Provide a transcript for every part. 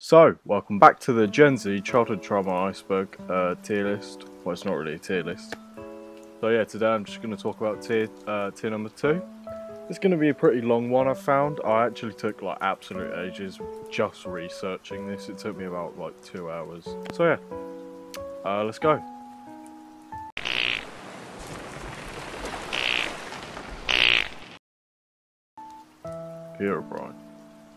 So, welcome back to the Gen Z Childhood Trauma Iceberg tier list. Well, it's not really a tier list. So yeah, today I'm just going to talk about tier number 2. It's going to be a pretty long one, I found. I actually took like absolute ages just researching this. It took me about like 2 hours. So yeah, let's go. Herobrine.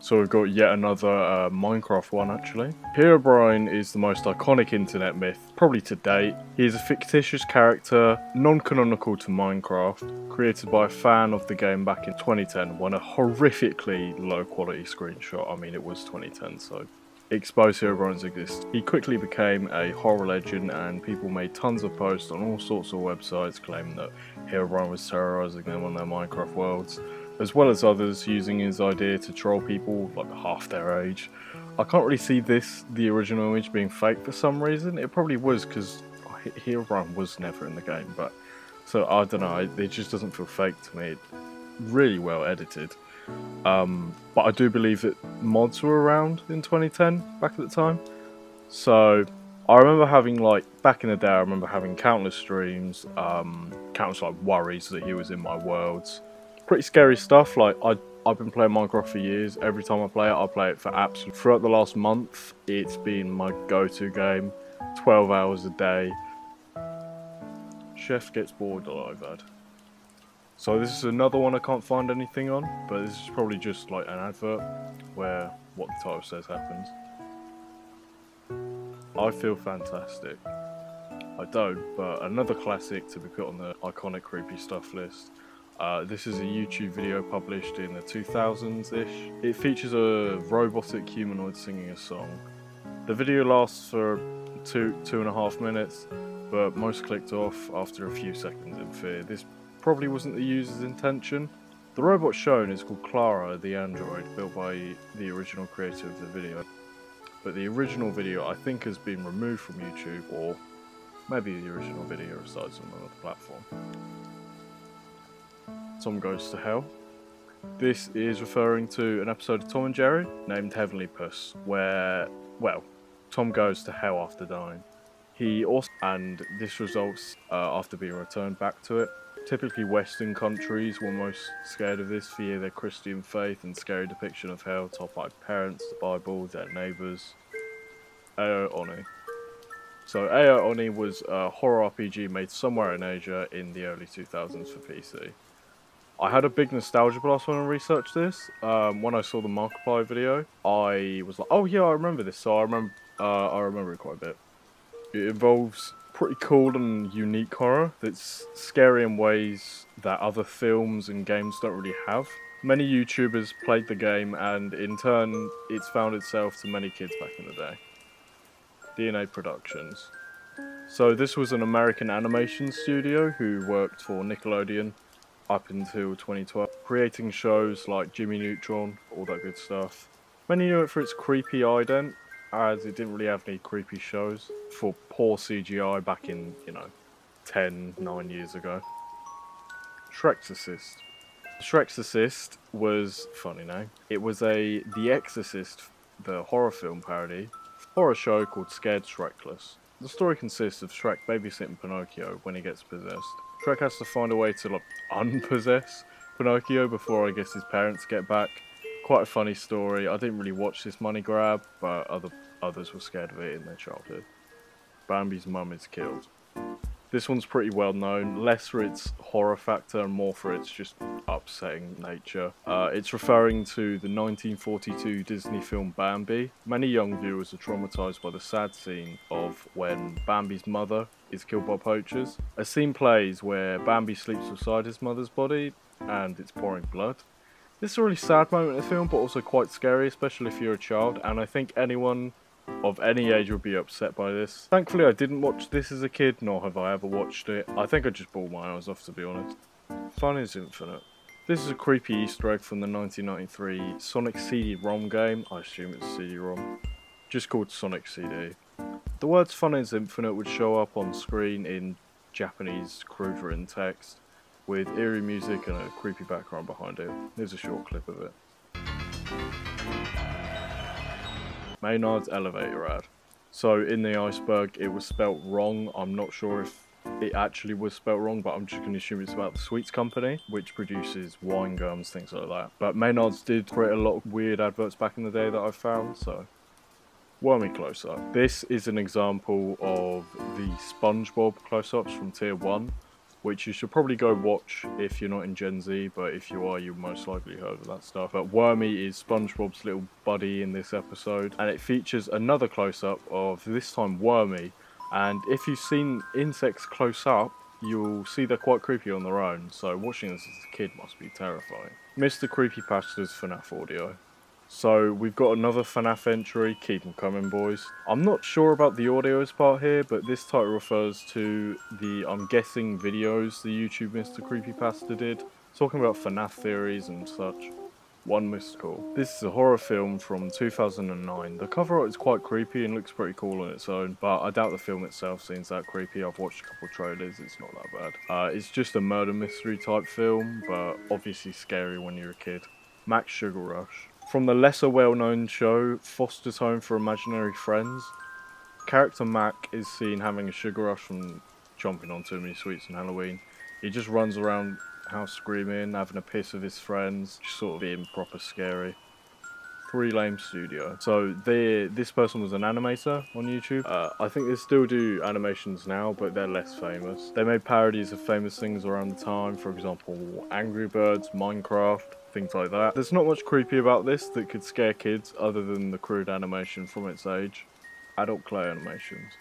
So we've got yet another Minecraft one actually. Herobrine is the most iconic internet myth, probably to date. He is a fictitious character, non-canonical to Minecraft, created by a fan of the game back in 2010 when a horrifically low quality screenshot, I mean it was 2010 so, exposed Herobrine's existence. He quickly became a horror legend and people made tons of posts on all sorts of websites claiming that Herobrine was terrorizing them on their Minecraft worlds, as well as others using his idea to troll people like half their age. I can't really see the original image being fake for some reason. It probably was because Herobrine was never in the game, but so I don't know, it just doesn't feel fake to me. Really well edited. But I do believe that mods were around in 2010, back at the time. So I remember having back in the day, I remember having countless streams, countless worries that he was in my worlds. Pretty scary stuff. I've been playing Minecraft for years. Every time I play it for absolute. Throughout the last month, it's been my go-to game. 12 hours a day. Chef gets bored alive, ad. So this is another one I can't find anything on, but this is probably just like an advert where what the title says happens. I feel fantastic. I don't, but another classic to be put on the iconic creepy stuff list. This is a YouTube video published in the 2000s-ish. It features a robotic humanoid singing a song. The video lasts for two and a half minutes, but most clicked off after a few seconds in fear. This probably wasn't the user's intention. The robot shown is called Clara, the android, built by the original creator of the video. But the original video I think has been removed from YouTube, or maybe the original video resides on another platform. Tom Goes to Hell. This is referring to an episode of Tom and Jerry named Heavenly Puss, where, well, Tom goes to hell after dying. And this results after being returned back to it. Typically Western countries were most scared of this via their Christian faith and scary depiction of hell, topped by parents, the Bible, their neighbours. Ao Oni. So Ao Oni was a horror RPG made somewhere in Asia in the early 2000s for PC. I had a big nostalgia blast when I researched this. When I saw the Markiplier video, I was like, oh yeah, I remember this, so I remember it quite a bit. It involves pretty cool and unique horror that's scary in ways that other films and games don't really have. Many YouTubers played the game and in turn, it's found itself to many kids back in the day. DNA Productions. So this was an American animation studio who worked for Nickelodeon up until 2012, creating shows like Jimmy Neutron, all that good stuff. Many knew it for its creepy ident, as it didn't really have any creepy shows for poor CGI back in, 9 years ago. Shrek'sicist. Shrek'sicist was, funny name, it was The Exorcist, the horror film parody, horror show called Scared Shrekless. The story consists of Shrek babysitting Pinocchio when he gets possessed. Shrek has to find a way to unpossess Pinocchio before I guess his parents get back. Quite a funny story. I didn't really watch this money grab, but others were scared of it in their childhood. Bambi's mum is killed. This one's pretty well known, less for its horror factor and more for its just upsetting nature. It's referring to the 1942 Disney film Bambi. Many young viewers are traumatized by the sad scene of when Bambi's mother is killed by poachers. A scene plays where Bambi sleeps beside his mother's body and it's pouring blood. This is a really sad moment in the film, but also quite scary, especially if you're a child, and I think anyone of any age would be upset by this. Thankfully I didn't watch this as a kid, nor have I ever watched it. I think I just bawled my eyes off, to be honest. Fun is infinite. This is a creepy Easter egg from the 1993 Sonic CD-ROM game. I assume it's CD-ROM. Just called Sonic CD. The words Fun is Infinite would show up on screen in Japanese crude written text, with eerie music and a creepy background behind it. Here's a short clip of it. Maynard's elevator ad. So in the Iceberg, it was spelt wrong. I'm not sure if it actually was spelt wrong, but I'm just going to assume it's about the sweets company, which produces wine gums, things like that. But Maynard's did create a lot of weird adverts back in the day that I found, so Wormy close-up. This is an example of the SpongeBob close-ups from Tier 1, which you should probably go watch if you're not in Gen Z, but if you are, you most likely heard of that stuff. But Wormy is SpongeBob's little buddy in this episode, and it features another close-up of, this time, Wormy. And if you've seen insects close up, you'll see they're quite creepy on their own, so watching this as a kid must be terrifying. Mr. Creepypasta's FNAF audio. So we've got another FNAF entry, keep them coming boys. I'm not sure about the audio's part here, but this title refers to the, I'm guessing, videos the YouTube Mr. Creepypasta did, talking about FNAF theories and such. One missed call. This is a horror film from 2009. The cover art is quite creepy and looks pretty cool on its own, but I doubt the film itself seems that creepy. I've watched a couple trailers, it's not that bad. It's just a murder mystery type film, but obviously scary when you're a kid. Max Sugar Rush. From the lesser well-known show, Foster's Home for Imaginary Friends, character Mac is seen having a sugar rush from chomping on too many sweets on Halloween. He just runs around house screaming, having a piss with his friends, just sort of being proper scary. 3 Lame Studio. So this person was an animator on YouTube. I think they still do animations now, but they're less famous. They made parodies of famous things around the time, for example, Angry Birds, Minecraft, things like that. There's not much creepy about this that could scare kids other than the crude animation from its age. Adult clay animations.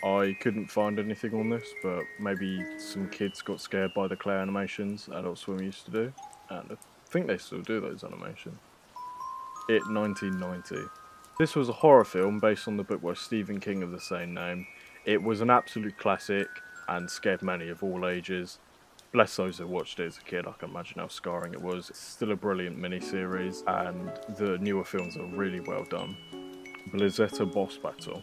I couldn't find anything on this, but maybe some kids got scared by the clay animations Adult Swim used to do, and I think they still do those animations. It 1990. This was a horror film based on the book by Stephen King of the same name. It was an absolute classic and scared many of all ages. Bless those who watched it as a kid, I can imagine how scarring it was. It's still a brilliant miniseries, and the newer films are really well done. Blizzetta Boss Battle.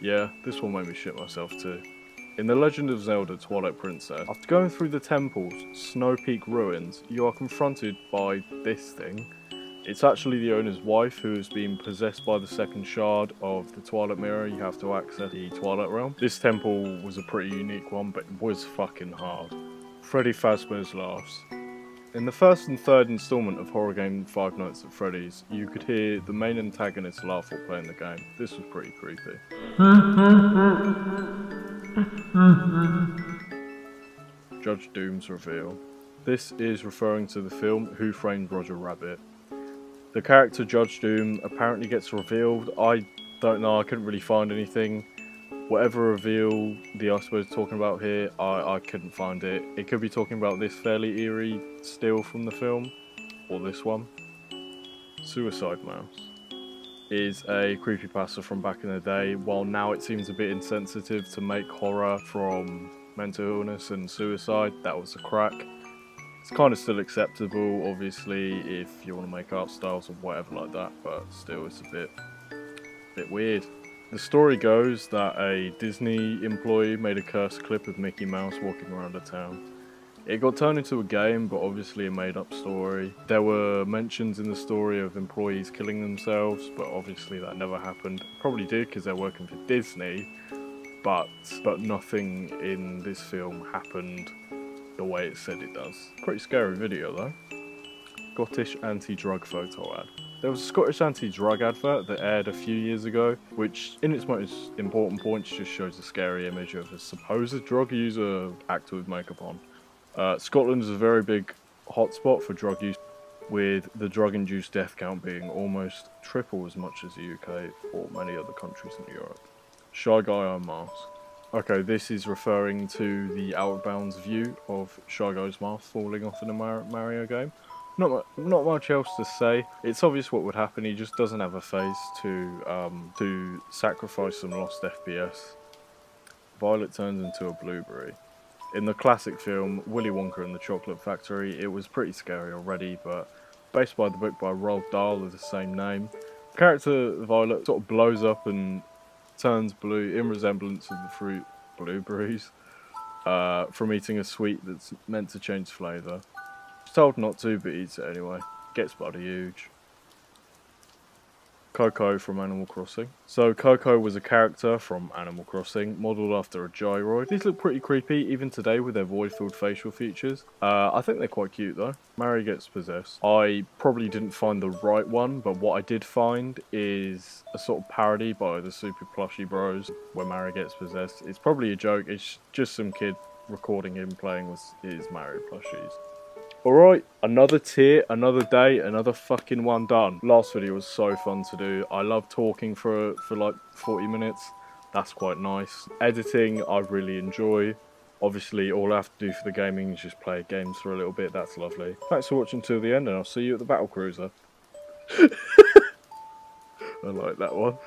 Yeah, this one made me shit myself too. In The Legend of Zelda Twilight Princess, after going through the temple's Snow Peak ruins, you are confronted by this thing. It's actually the owner's wife who has been possessed by the second shard of the Twilight Mirror. You have to access the Twilight Realm. This temple was a pretty unique one, but it was fucking hard. Freddy Fazbear's Laughs. In the first and third installment of horror game Five Nights at Freddy's, you could hear the main antagonist laugh while playing the game. This was pretty creepy. Judge Doom's reveal. This is referring to the film Who Framed Roger Rabbit. The character Judge Doom apparently gets revealed. I don't know, I couldn't really find anything. Whatever reveal the Iceberg is talking about here, I couldn't find it. It could be talking about this fairly eerie still from the film, or this one. Suicide Mouse is a creepypasta from back in the day. While now it seems a bit insensitive to make horror from mental illness and suicide, that was a crack. It's kind of still acceptable, obviously, if you want to make art styles or whatever like that, but still it's a bit weird. The story goes that a Disney employee made a cursed clip of Mickey Mouse walking around a town. It got turned into a game, but obviously a made-up story. There were mentions in the story of employees killing themselves, but obviously that never happened. Probably did because they're working for Disney, but nothing in this film happened the way it said it does. Pretty scary video though. Scottish anti-drug photo ad. There was a Scottish anti-drug advert that aired a few years ago, which in its most important points just shows a scary image of a supposed drug user actor with makeup on. Scotland is a very big hotspot for drug use, with the drug-induced death count being almost triple as much as the UK or many other countries in Europe. Shy Guy Unmasked. Okay, this is referring to the Out of Bounds view of Shy Guy's mask falling off in a Mario game. Not much else to say. It's obvious what would happen. He just doesn't have a face to sacrifice some lost FPS. Violet turns into a blueberry. In the classic film Willy Wonka and the Chocolate Factory, it was pretty scary already, but based by the book by Roald Dahl of the same name, character Violet sort of blows up and turns blue in resemblance of the fruit blueberries from eating a sweet that's meant to change flavour. Told not to, but eats it anyway. Gets bloody huge. Coco from Animal Crossing. So Coco was a character from Animal Crossing, modelled after a gyroid. These look pretty creepy, even today with their void-filled facial features. I think they're quite cute though. Mary gets possessed. I probably didn't find the right one, but what I did find is a sort of parody by the Super Plushy Bros where Mary gets possessed. It's probably a joke, it's just some kid recording him playing with his Mario plushies. Alright, another tier, another day, another fucking one done. Last video was so fun to do. I love talking for like 40 minutes. That's quite nice. Editing, I really enjoy. Obviously, all I have to do for the gaming is just play games for a little bit. That's lovely. Thanks for watching till the end, and I'll see you at the Battle Cruiser. I like that one.